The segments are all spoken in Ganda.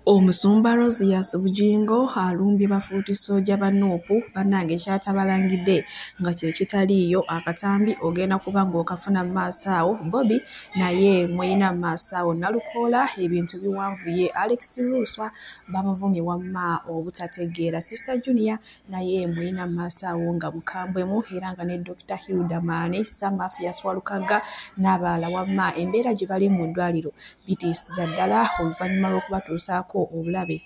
Omusumba Rosias Bugingo alumbye bafuuti sooja ba Nuupu bannange kyatabalangidde nga kye kitaliiyo akatambi ogenda kuba ng'okafuna mu maaso awo. Bobby naye mweyina mu maaso awo Nalukoola ebintu biwanvuye. Alex Luswa bamuvumye wamma obutategeera. Sister Junior naye mweyina mu maaso awo nga mukambwemu era nga ne Dr. Hilda Maane, Sam Mafias Walukaga n'abalala wamma embeera gye bali mu ddwaliro bitiisiza ddala oluvannyuma lw'okubatuusaako obulabe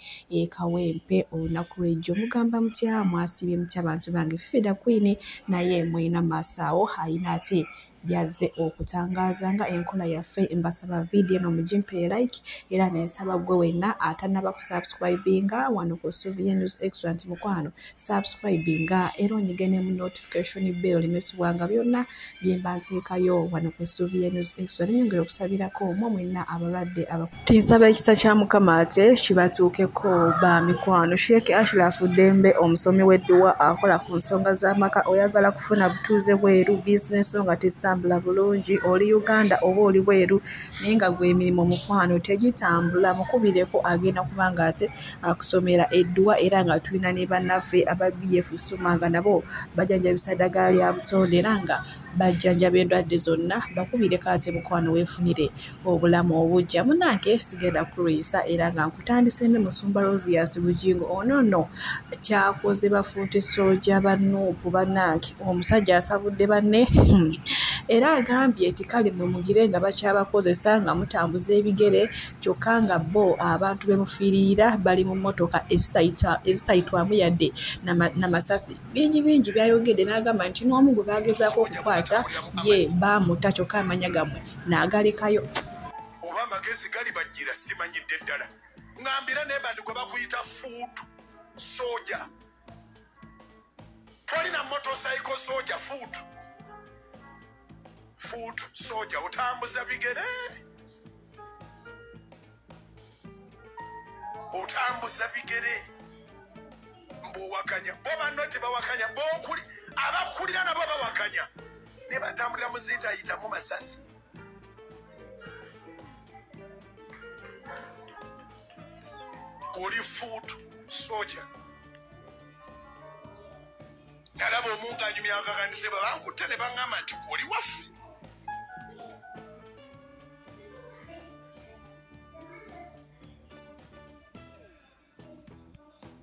Kawempe olunaku lw'ejjo. Mugamba mutya mwasibye mutya bantu bange. Fifida Queen naye mweyina maaso awo ayina ate byazze okutangaaza nga enkola yaffe. Mbasaba video no mugimpe like era nensaba gwe wenna atannaba kusubscribinga wano ku Sylvia News Extra nti mukwano subscribinga era onyigene mu notification bell limesibwanga byonna bye mba nteekayo wano ku Sylvia News Extra. Nenyongera okusabirako omwo mwenna abalwadde tinsaba ekisa kya Mukama ate kibatuukeko ba mikwano. Sheikh Ashraf Dembe omusomi w'edduwa akola ku nsonga z'amaka oyagala kufuna butuuze bweru business nga tesitambula bulungi oli Uganda oba oli bweru naye nga gwe emirimu mukwano tegitambula mukubireko agenda kubanga ate akusomera edduwa era nga tulina ne bannaffe aba BF Suma nga nabo bajanjabisa ddagala lya butonde era nga bajjanjaba endwadde zonna bakubireko ate mukwano weefunire obulamu obujja. Munange sigenda kulwisa era nga nkutandise ne Musumba Rosias Bugingo ono kyakoze bafuuti sooja ba Nuupu bannange omusajja asabudde banne era agambye nti kale mwe mugire nga bakyabakozesa nga mutambuza ebigere kyokka nga bo abantu bemufiirira bali mu mmotoka ezitayitwamu yadde n'amasasi bingi byayogedde n'agamba nti n'omu gwe bagezaako okukwata ye bamuta kyokka amanya gammwe n'agalekayo. Oba amagezi gali bajjira simanyidde ddala ngambira nebandi gwe bakuyita fuutu sooja twalina motocycle sooja fuutu sooja otambuza bigere mbuwakanya bobanno tebawakanya bokuli abakulira nabo bawakanya ne batambulira mu zitayitamu masasi. Oli fuutu sooja nalaba omuntu anyumya akakanise babankutte ne baŋŋamba nti oli waffe.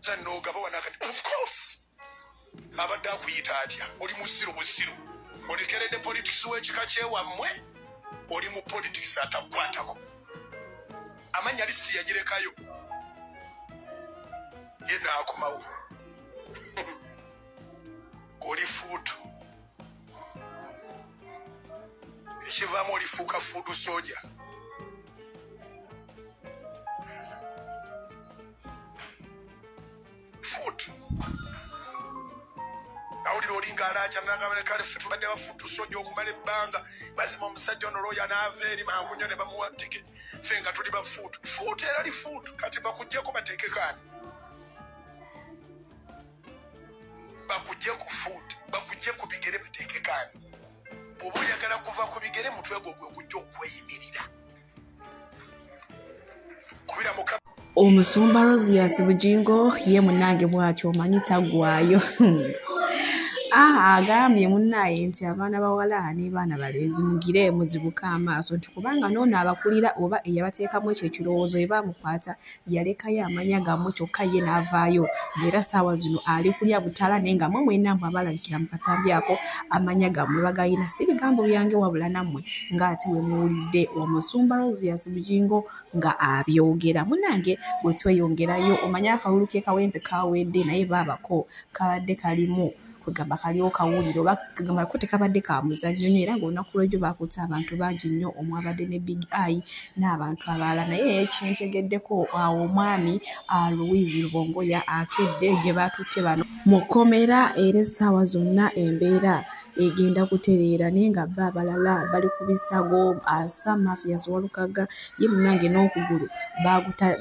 Zanogaba wanakati of course abadde akuyita atya oli musiru olikeredde politics w'ekika kyewammwe oli mu politics atakwatako amanya lisiti yagirekayo ye naakomawo. Oli fuutu ekivaamu olifuuka fuutu sooja. Fuutu awulira olinga alaaja nagamba kale ffe tubadde bafuutu sooja okumala ebbanga bazima omusajja ono looya n'ava eri mangu nnyo ne bamuwa tike ffe nga tuli bafuutu. Fuutu era li fuutu kati bakuggyeko bateekekaani bakujje ku fuutu bakujje ku bigere bateekekaani oba oyagala kuva ku bigere mutwe gwo gwe gujja okweyimirira kubira muka. Omusumba Rosias Bugingo ye munnange bw'atyo omanyi taggwaayo. Agambye munnaye nti abaana bawala ne baana balenzi mugire muzibuka amaaso nti kubanga n'ono abakulira oba eyabateekamu ekyo ekirowoozo bwe bamukwata yalekayo amanya gammwe kyokka ye n'avaayo era ssaawa zino ali kulya butala naye nga mmwe mwenna mwe abalabikira mu katambi ako amanya gammwe bagayina. Si bigambo byange wabula nammwe ng'ate we muwulidde Omusumba Rosias Bugingo nga abyogera. Munnange bwe tweyongerayo omanye akalulu ke Kawempe kawedde naye baabako kabadde kalimu kwegamba kaliwo kawulire oba kagamba ko tekabadde ka muzannyo nnyo era ng'olunaku lw'ejjo baakutte abantu bangi nnyo omwabadde ne Big Eye n'abantu abalala naye kyentegeddeko awo omwami Louise Rubongoya akedde gye baatutte bano mu kkomera era essaawa zonna embeera egenda kutereera naye nga bo abalala bali ku bisago asa mafias Walukaga ye munange n'okugulu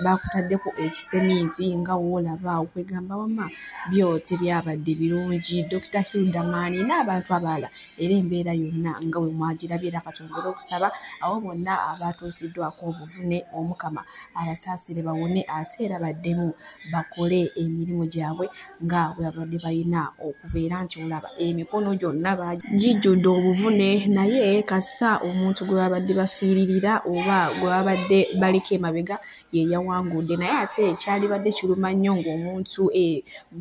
bakutaddeko ekiseminti nga woolaba okwegamba wama byo tebyabadde birungi. Dr. Hildaman n'abantu abalala era embeera yonna nga we mwagirabye era katongera okusaba abo bonna abatuusiddwako obuvune omukama abasaasire bawone ate era baddemu bakole emirimu gyabwe nga bwe babadde balina okubeera nti olaba emikono gyonna bagijjudde obuvune naye kasita omuntu gwe babadde bafiiririra oba gwe babadde baliko emabega ye yawangudde naye ate ekyalibadde kiruma nnyo ng'omuntu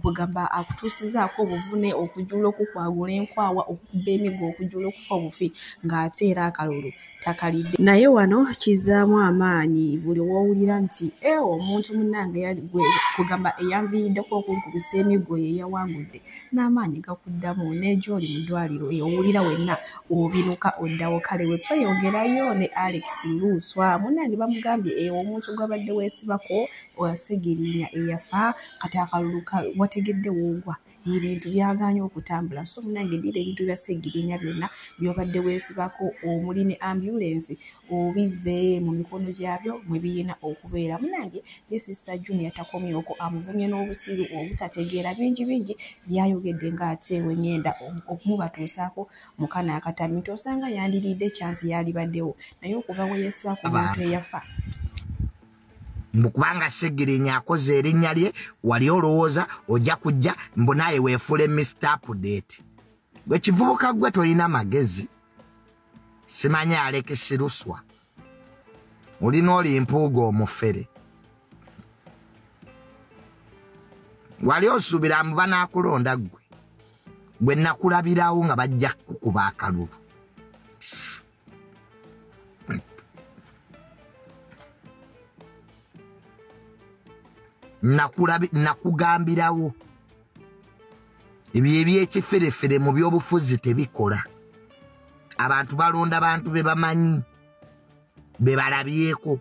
gwegamba akutuusizaako obuvune okujula okukwagula enkwawa okukuba emigo okujula okufa obufi ng'ate era akalulu takalidde naye wano kizaamu amaanyi buli wowulira nti omuntu munnange kugamba eyanviiriddeko okunkubisa emigo ye yawangudde n'amaanyi gakuddamu n'egyoli mu ddwaliro owulira wenna obiruka oddawo kale we tweyongerayo ne Alex Luswa munnange bamugambye omuntu gwabadde weesibako Segirinya eyafa kati akalulu wategedde woogwa ebintu byaganye okutambula so munnange ddira ebintu bya Segirinya byonna byobadde weesibako omuli ne ambulance obize mu mikono gyabyo mwe biyina okubeera munnange ye Sister Junior takomyeko amuvumye n'obusiru obutategeera bingi byayogedde ng'ate wenyenda okumubatuusaako mu kana akatami nti osanga yandiridde chance yalibaddewo naye okuva we yeesibako omuntu eyafa mbukubanga Segirinya akoze erinnya lye wali olowooza ojja kujja mbu naye weefule Mr. Update gwe kivubuka gwe tolina magezi simanyi Alex Luswa olina olimpuuga omufere wali osuubira mbu banaakulonda gwe nakulabirawo nga bajja kukuba akalulu nakugambirawo ebyo ebyekiferefere mu byobufuzi tebikola abantu balonda bantu be bamanyi be balabyeko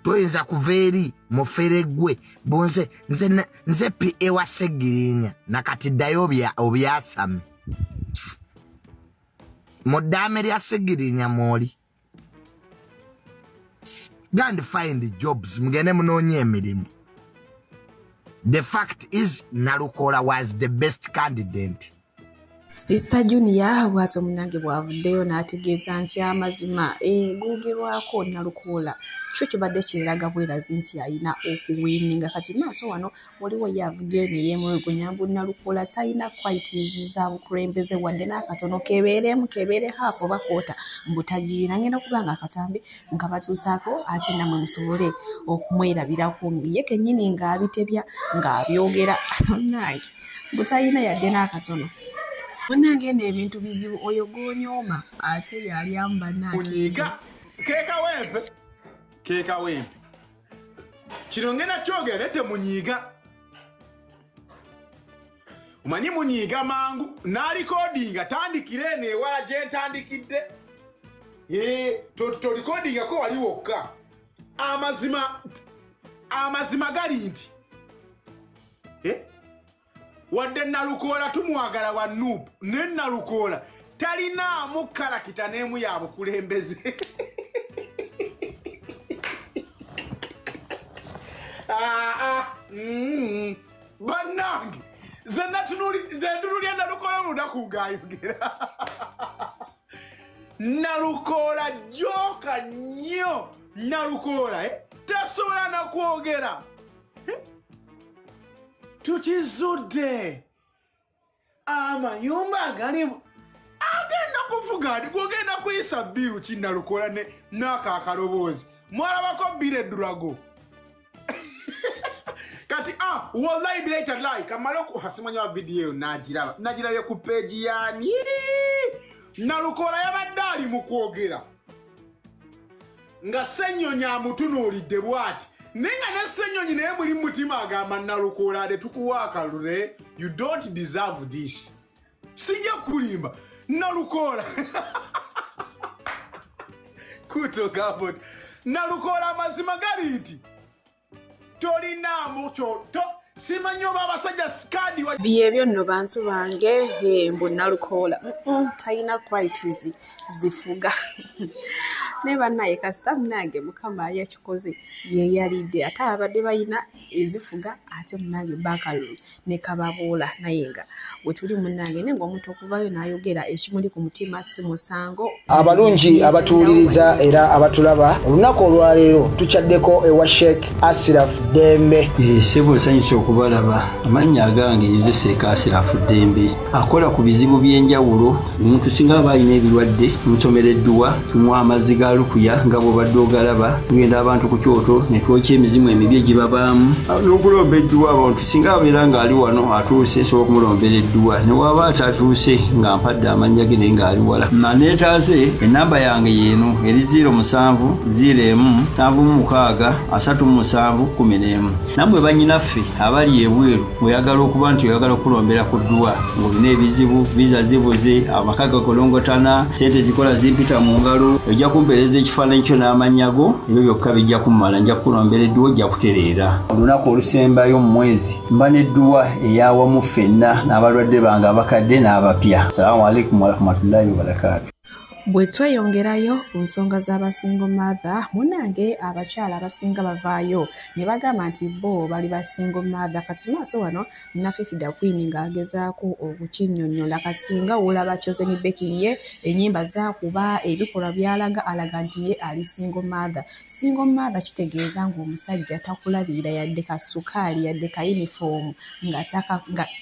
toyinza kuva eri mufere gwe bonze nze PA wa Segirinya nakati ddayo obyasame mu ddaame lya Segirinya mwoli and find jobs mugende munoonye emirimu. The fact is Nalukola was the best candidate. Sister Junior bwato munange bwavuddeyo n'ategeeza nti amazima googerwako Nalukola kyo kibadde kiriraga bwerazi nti alina okuwininga kati maaso wano waliwo yavuddeyo ne yeemulugunya mbu Nalukola talina qualities za bukulembeze wadde n'akatono kebeere half oba kwota mbu tagiina ngenda kubanga akatambi nga batuusaako ate namwe musobole okumwerabirako ye kennyini ng'abitebya ng'abyogera nange mbu talina yadde n'akatono. Munange n'ebintu bizibu oyo gonyooma ate yali ambana munyiga keka wempe kino ngenda kyogere temunyiga umanyi munyiga mangu n'alikodinga tandikire eno ewala gye ntandikidde tolikodingako wali wokka amazima gali nti wadde Nalukola tumwagala wa Nuupu ne Nalukola talinaamu kalakita n'emu ya bukulembeze bannange ze ntunulya Nalukola olunaku ng'ayogera Nalukola joka nnyo Nalukola tasobola na kwogera tukizudde amayumba agalimu agenda kuvuga ati gwogenda kuyisa bbiru ki Nalukola n'ako akaloboozi mwalabako bbiru eddulago kati wallahi bilaita lai kamala okuhasimanya wa vidiyo nagirabye ku peegi yani Nalukola yabadde ali mu kwogera nga Ssenyonyi amutunuulidde bw'ati nenga ne Ssenyonyi naye muli mutima agamba Nalukola ade tukuwa akalule you don't deserve this sijja kulimba Nalukola kutoka bot Nalukola amazima gali nti tolinaamu simanyo babasajja skadi wa byebyo nno bantu bange mbonna lukola talina qualities zifuga ne bannaye kasita munange mukama yakikoze ye yalidde ate abadde balina ezifuga ate munange bakalulu ne kababuula naye nga we tuli munange nenga omuntu okuvayo n'ayogera ekimuli ku mutima si musango. Abalungi abatuwuliriza era abatulaba olunaku olwaleero tukyaddeko ewa Sheikh Ashraf Dembe. Sebo sanyusa okubalaba amannya agange yeze Sheikh Ashraf Dembe akola ku bizibu by'enjawulo omuntu singa aba alina ebirwadde musomereddwa tumwa amazzi ga lukuya nga bw'obadde ogalaba tugenda abantu ku kyoto ne twokya emizimu emibi egibabaamu n'okulomba edduwa abantu singa abeera ng'ali wano atuuse sobola okumulombera edduwa ne waba atatuuse nga mpadde amannya ge naye ng'ali wala neetaase ennamba yange yeeno eri 0701763711 nammwe bannyinaffe abali ebweru oyagala okuba nti oyagala okulombera ku dduwa ng'olina ebizibu viza zibuze amaka gakolongotana sente zikola zimpita mu ngalo ojja kumpeereza ekifaananyi kyo n'amannya go ebyo byokka bijja kummala nja kukulombera edduwa ojja kutereera olunaku olusembayo mu mwezi mba n'edduwa eyawamu ffenna n'abalwadde bange abakadde n'abapya. Salaamu alaikum warahmatullahi wabarakatuh. Bwe tweyongerayo ku nsonga z'abasingo mother munange abakyala abasinga bavaayo ne bagamba nti bo bali basingo mother kati maaso wano nina Fifida Queen ng'agezaako okukinnyonnyola kati nga olaba Chosen Becky ye ennyimba zaakuba ebikolwa byalaga alaga nti ye ali single mother. Single mother kitegeeza ng'omusajja takulabirira yadde ka sukaali yadde ka uniform nga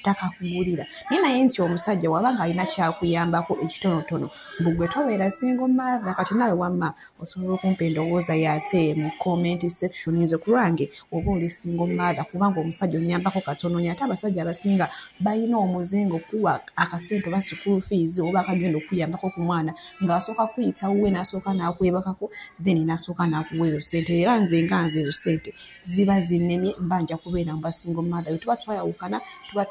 takakugulira naye nti omusajja waba ng'alina kyakuyambako ekitonotono mbugwe tobeera single mother kati nawe wamma osobola okumpa endowooza yate mu comment section nze ku lwange oba oli single mother kubanga omusajja onyambako katono ate abasajja abasinga balina omuzengo okuwa akasente oba school fees oba akagenda okuyambako ku mwana ng'asooka kuyita wuwe n'asooka n'akwebakako then n'asooka n'akuwa ezo ssente era nze ezo ssente ziba zinnemye mba nja kubeera mu basingle mother tuba twayawukana oba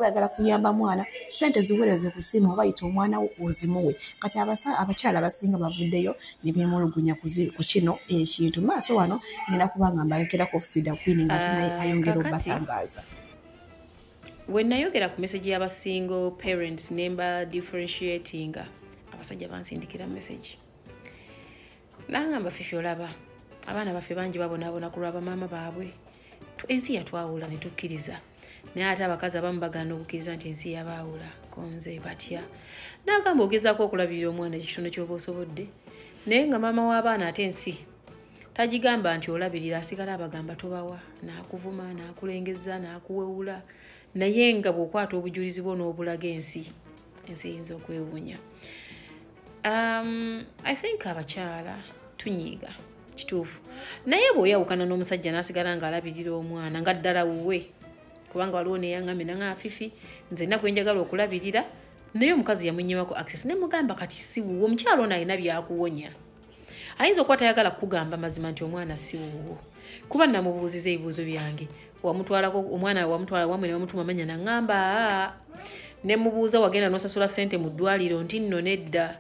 oyagala kuyamba mwana ssente ziweereze ku ssimu oba yita omwana wo ozimuwe kati abakyala abasinga bavuddeyo ne beemulugunya ku kino ekintu maaso wano ngenda kubanga mbalekerako Fifida Queen nga naye ayongera okubatangaaza. When nayogera ku message y'abasingle parents nemba differentiating abasajja bansindikira message nangamba Fifi olaba abaana baffe bangi babonaabona ku lwaba maama baabwe ensi yatwawula ne tukkiriza naye ate abakazi abamu bagaana okukkiriza nti ensi yabaawula konze batya nagamba ogezaako okulabirira omwana ekitono ky'oba osobodde naye nga maama w'abaana ate ensi tagigamba nti olabirira asigala abagamba tobawa n'akuvuma n'akulengeza n'akuwewula naye nga bw'okwata obujulizi bwo n'obulaga ensi eyinza okwewuunya. I think abakyala tunyiiga kituufu naye bw'oyawukana n'omusajja n'asigala ng'alabirira omwana nga ddala wuwe kubanga waliwo neyaŋŋamye naŋa Fifi nze nnaku enjagala okulabirira naye omukazi yamunyimako access ne mugamba kati si wuwo omukyalo ono alina byakuwonya ayinza okuba tayagala kukugamba mazima nti omwana si wuwo kuba namubuuziza ebibuuzo byange wamutwalako omwana wamutwala wamwe ne bamutuma amanya naŋŋamba ne mubuuza wagenda n'osasula ssente mu ddwaliro nti nno nedda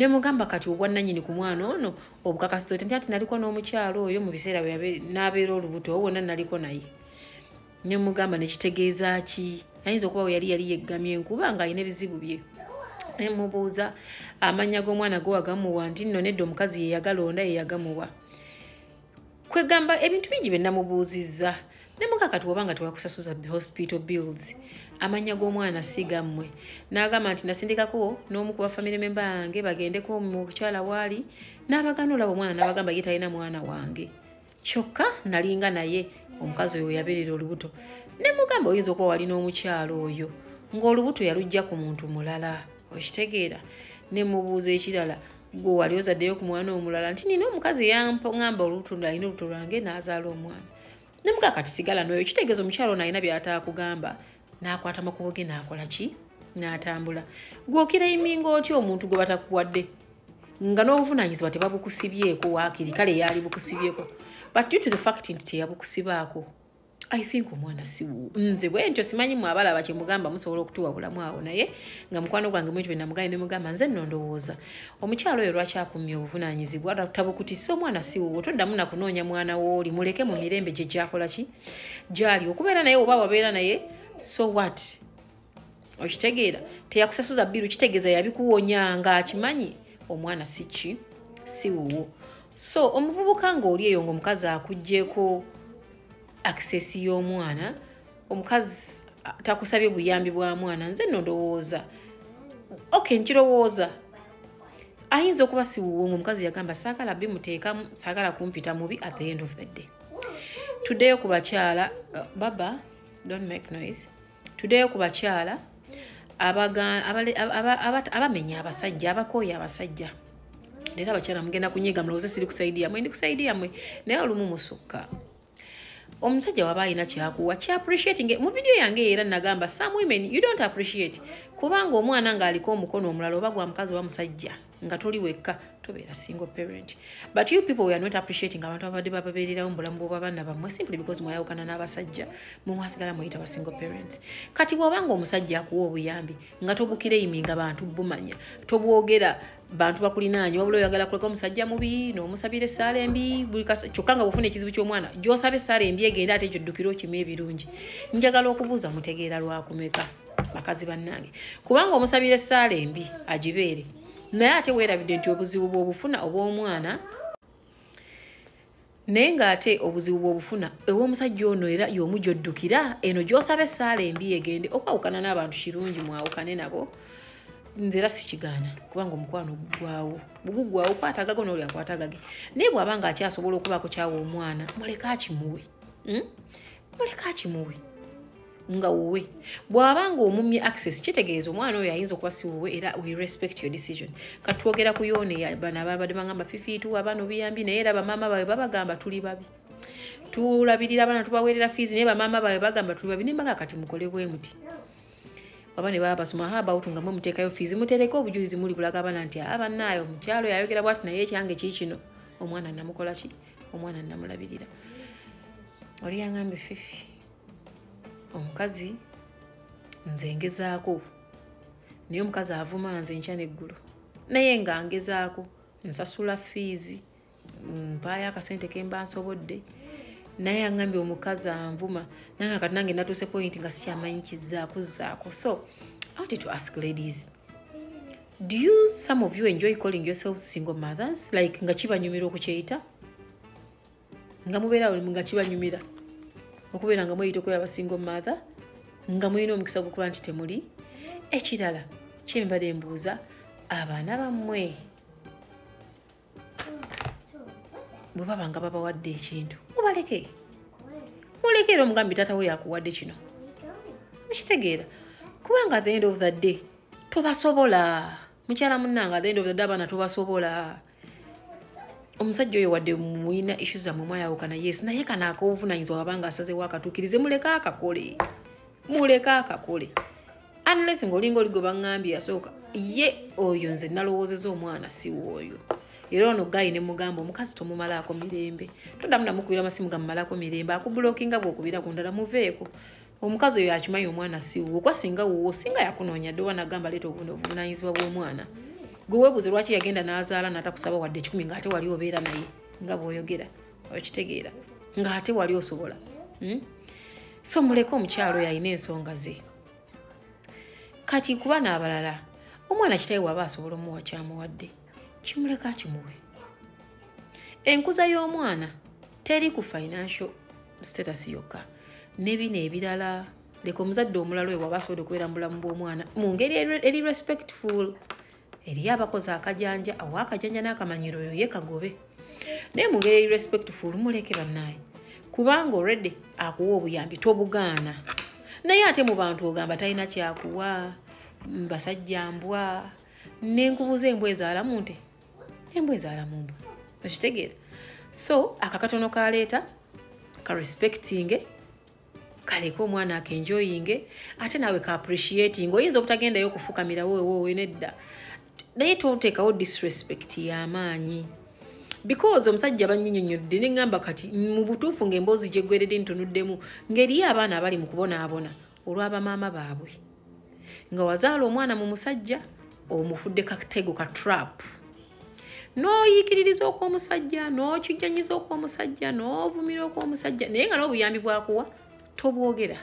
ne mugamba kati obwannannyini ku mwana ono obukakasizo nti ati naliko n'omukyalo oyo mu biseera bwe n'abeera olubuto wonna naliko naye ne mugamba nekitegeeza ki ayinza okuba we yali yeggamye enkuba ng'alina ebizibu bye ne mubuuza amannya g'omwana go wagamuwa nti nno nedda omukazi ye yagalonda ye yagamuwa kwegamba ebintu bingi bye namubuuzizza ne mugamba kati obanga tewakusasuza hospital bills amannya g'omwana si gammwe n'agamba nti nasindikako n'omu ku bafamily member yange bagendeko mu kukyala waali n'abagana olaba omwana n'abagamba ye talina mwana wange kyokka nalinga naye omukazi oyo yabeerera olubuto ne mugamba oyinza okuba wali n'omukyalo oyo ng'olubuto yalujja ku muntu mulala okitegeera ne mubuuza ekirala gwe wali ozaddeyo ku mwana omulala nti nina omukazi yaŋŋamba olubuto alina olubuto lwange n'azaala omwana ne mugamba kati sigala n'oyo kitegeeza omukyalo ono alina by'ataakugamba n'akwata makubo ge n'akola ki n'atambula gwe okirayiminga otya omuntu gwe batakuwadde nga n'obuvunaanyizibwa tebabukusibyeko waakiri kale yaali bukusibyeko but due to the fact nti teyabukusibaako I think omwana siwu nze bwentyo simanyi mu abalaba kye mugamba musobola okutuwa bulamu awo naye nga mukwano gwange mwetyo bwe namugaye ne mugamba nze nno ndowooza omukyalo oyo lwaki akumye obuvunaanyizibwa tabukutisa omwana siwu toddamu na kunoonya mwana wooli muleke mu mirembe gye gyakola ki gyali okubeera naye oba wabeera naye so what okitegeera teyakusasuza bbiru kitegeeza yabikuwonya nga akimanyi omwana siki siwuwo so omuvubuka ng'oli eyo ng'omukazi akuggyeko access y'omwana omukazi takusabye buyambi bwa mwana nze nno ndowooza okay nkirowooza ayinza okuba siwuwo ng'omukazi yagamba saagala bimuteekamu saagala kumpita mubi at the end of the day tuddeyo ku bakyala baba don't make noise tuddeyo ku bakyala abamenya abasajja abakooya abasajja leero abakyala mugenda kunyiga mulowooze siri kusaidia mwe ndi kusaidia mwe naye olumu musukka omusajja waba alina kyakuwa kya appreciating mu video yange era nagamba some women you don't appreciate kubanga omwana ng'aliko omukono omulala oba gwa mukazi wa musajja nga toli wekka tobeera single parent but you people we are not appreciating abantu abadde bababeererawo mu bulamu bw'abaana bammwe simply because mwayawukana n'abasajja mumwasigala mweyita ba single parents kati bw'obanga omusajja akuwa obuyambi nga tobukireiminga bantu bumanya tobwogera bantu bakulinaanye wabula oyagala kuleka omusajja mubi n'omusabira essaala embi kyokka nga bwofuna ekizibu ky'omwana gy'osaba essaala embi egenda ate ekyo ddukira okima ebirungi njagala okubuuza mutegeera lwakumeka bakazi bannange kubanga omusabira essaala embi agibeere naye ate weerabidde nti obuzibu bw'obufuna obw'omwana naye ng'ate obuzibu bw'obufuna ew'omusajja ono era y'omu gy'oddukira eno gy'osaba essaala embi egende okwawukana n'abantu kirungi mwawukane nabo nze era sikigaana kubanga omukwano gugwawo bugugwawo kwatagago n'oli akwatagage naye bw'aba nga akyasobola okubaako kyawa omwana muleka akimuwe muleka akimuwe nga wuwe bw'aba nga omumye access kitegeeza omwana oyo ayinza okuba si wuwe era we respect your decision kati twogera ku yoone bano ababadde bagamba fifiitu abaana obuyambi naye era bamaama baabwe babagamba tuli babi tulabirira abaana tubaweerera fiizi naye bamaama baabwe bagamba tuli babi nembaga kati mukole bwe muti oba ne baba basoma about nga muteekayo fiizi mutereke obujulizi muli bulaga abaana nti abannaayo omukyalo yayogera bwati naye ekyange kiikino omwana namukola ki omwana namulabirira oli yangambe fifi omukazi nze ngezaako naye omukazi avuma nze nkya neggulu naye nga ngezaako nsasula fiizi mpaayo akasente kemba nsobodde naye angambye omukazi anvuma nange kati nange natuuse point nga sikyamanyi kizaako so I wanted to ask ladies, do you some of you enjoy calling yourselves single mothers like nga kibanyumira okukyeyita nga mubeera nga kibanyumira okubeera nga mweyita okubeera ba single mother nga mulina omukisa gwokuba nti temuli ekirala kyembadde mbuuza abaana bammwe bwe baba nga babawadde ekintu mubaleke mulekere omugambi taata we yakuwadde kino mukitegeera kubanga at the end of the day tobasobola mukyala munnanga at the end of the day abaana tobasobola omusajja oyo wadde muyina issues zammwe mwayawukana yes naye kana ak'obuvunanyizibwa wabanga asazeewo akatuukirize muleke akakole unless ng'olinga oli gwe baŋŋambye yasooka ye oyo nze nalowoozeza omwana siwo oyo era ono gayi ne mugamba omukazi tomumalaako mirembe toddamu namukubira amasimu gamumalako mirembe akubulokinga bw'okubira ku ndala muveeko omukazi oyo akimanyi omwana siwo kwa singa wuwo singa yakunoonya dde wanagamba leeta obuvunanyizibwa bw'omwana gwe weebuuze lwaki yagenda n'azaala n'atakusaba wadde 10 ng'ate wali obeera naye nga bw'oyogera okitegeera ng'ate wali osobola so muleke omukyalo oyo alina ensonga ze kati kuba n'abalala omwana kitaawe waba asobola omuwa kyamuwadde kimuleka kimuwe enkuza y'omwana teri ku financial status yokka nebino ebirala leka omuzadde omulala oyo waba asobodde okubeera mu bulamu bw'omwana mu ngeri eri respectful eriyo abakozi akajanja awa akajanja n'akamanyiro oyo ye kagobe naye mu ngeri eri respectful muleke bannaaye kubanga already akuwa obuyambi tobugaana naye ate mu bantu ogamba talina kyakuwa basajja mbwa n'enkubuza embwa ezaalamu nte embwa ezaalamu mbwa okitegeera so akakatono kaleeta ka respecting kaleka omwana akenjoyinge ate naawe ka appreciating oyinza obutagendayo okufukamira wowe nedda naye toteekawo disrespect y'amaanyi because omusajja banyinyonyodde ne ngamba kati mu butuufu ng'emboozi gye ggweredde ntunuddemu ng'eriyo abaana abali mu kubonaabona olw'abamaama baabwe nga wazaala omwana mu musajja omufudde katego ka trap n'oyiikiririza okw'omusajja n'okijjanyiza okw'omusajja n'ovumira okw'omusajja naye nga n'obuyambi bwakuwa tobwogera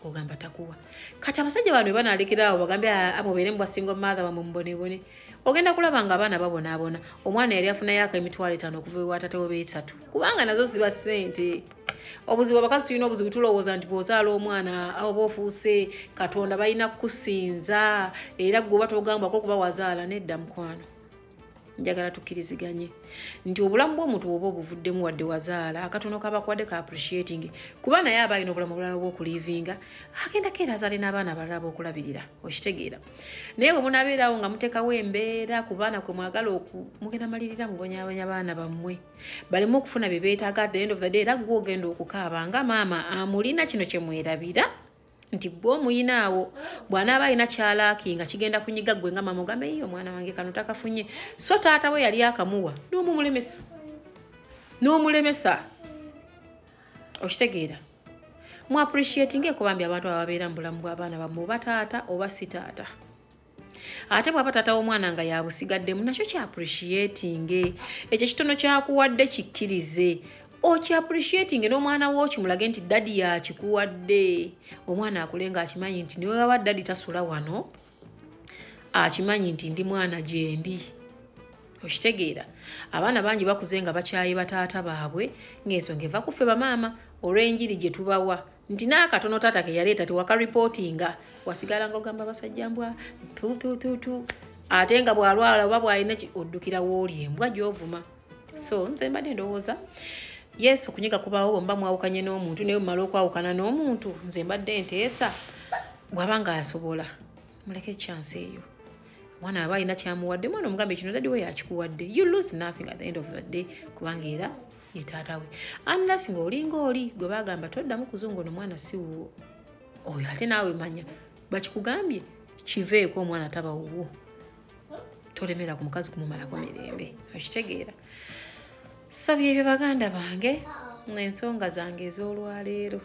ogamba takuwa kati abasajja bano banaalekerawo bagambe amubeere mu bwasingo mother bamumubonebone ogenda kulaba nga abaana babonaabona omwana yali afunayo ak'emitwalo 5 okuva ewa tatewo beesatu kubanga nazo ziba ssente obuzibu abakazi tulina obuzibu tulowooza nti bw'ozaala omwana oba ofuuse katonda balina kukusinza era gwe oba togambako kuba wazaala nedda mukwano njagala tukkiriziganye nti obulamu bw'omuntu bw'oba obuvuddemu wadde wazaala akatono kaba kwadde ka appreciating kuba naye aba alina obulamu obulala bw'okulivinga agendako era azaale n'abaana abalala b'okulabirira okitegeera naye bwe munaabeerawo nga muteekawo embeera ku baana kwe mwagala mugenda malirira mubonyabonya baana bammwe baleme okufuna bye beetaaga at the end of the day era gwe ogenda okukaaba nga maama amulina kino kye mwerabira nti bwe omuyinaawo bw'anaaba alina kyalaaki nga kigenda kunyiga ggwe nga mama ogambe iyo omwana wange kano takafunye so taata we yali akamuwa n'omulemesa okitegeera mu appreciating ekubambi abantu ababeera mu bulamu bw'abaana bammwe oba taata oba si taata ate bw'aba taata w'omwana nga yabusigaddemu nakyo kya appreciating ekyo kitono kyakuwadde kikkirize oki appreciating n'omwana wo kimulage nti daddy yakikuwadde omwana akule nga akimanyi nti niwe waba daddy tasula wano akimanyi nti ndi mwana gyendi okitegeera abaana bangi bakuze nga bakyaye bataata baabwe ng'ensonga eva kuffe bamaama olw'enjiri gye tubawa nti n'akatono taata ke yaleeta tewakaripotinga wasigala nga ogamba basajja mbwa tutututu ate nga bw'alwala oba bw'alina oddukira w'oli embwa gy'ovuma so nze mbadde ndowooza Yesu kunyiga kubawo bomba mwawukanye n'omuntu naye mumala okwawukana n'omuntu nze mbadde nteesa bw'abanga asobola muleke chance eyo mwana aba alina kyamuwadde mwana omugambe kino daddy we yakikuwadde you lose nothing at the end of the day kubanga era ye taata we unless ng'olinga oli gwe bagamba toddamu kuzungu no mwana si wuwo oyo ate naawe manya bakikugambye kiveeko omwana taba wuwo tolemera ku mukazi kumumalako mirembe okitegeera so byebyo baganda bange ensonga zange ez'olwaleero